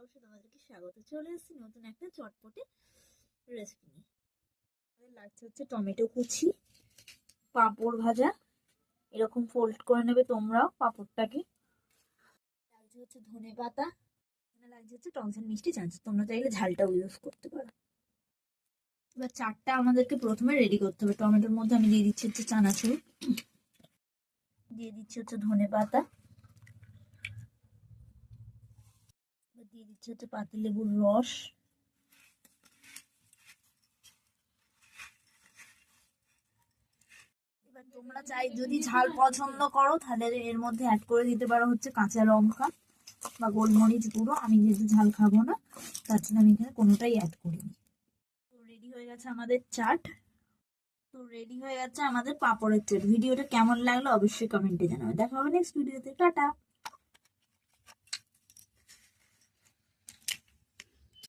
ব্লগে তোমাদেরকে স্বাগত। চলে এসেছি নতুন একটা চটপটে রেসিপি নিয়ে। আমাদের লাগছে হচ্ছে টমেটো কুচি, পাঁপড় ভাজা, এরকম ফোল্ড করে নেবে তোমরাও পাঁপড়টাকে। লাগছে হচ্ছে ধনে পাতা, লাগছে হচ্ছে টক ঝাল মিষ্টি চানাচুর, তোমরা চাইলে ঝালটাও ইউজ করতে পারো। এবার চাটটা আমাদেরকে প্রথমে রেডি করতে হবে। টমেটোর মধ্যে আমি দিয়ে দিচ্ছি হচ্ছে চানাচুর, দিয়ে দিচ্ছি হচ্ছে ধনে পাতা, দিয়ে দিচ্ছি হচ্ছে পাতিলেবুর রস, এবার তোমরা চাই যদি ঝাল পছন্দ করো তাহলে এর মধ্যে অ্যাড করে দিতে পারো হচ্ছে কাঁচা লঙ্কা বা গোলমরিচ গুঁড়ো। আমি যেহেতু ঝাল খাবো না তার জন্য আমি এখানে কোনোটাই অ্যাড করিনি। তো রেডি হয়ে গেছে আমাদের চাট, তো রেডি হয়ে গেছে আমাদের পাঁপড়ের চাট। ভিডিওটা কেমন লাগলো অবশ্যই কমেন্টে জানাবে। দেখা হবে নেক্সট ভিডিওতে। টাটা।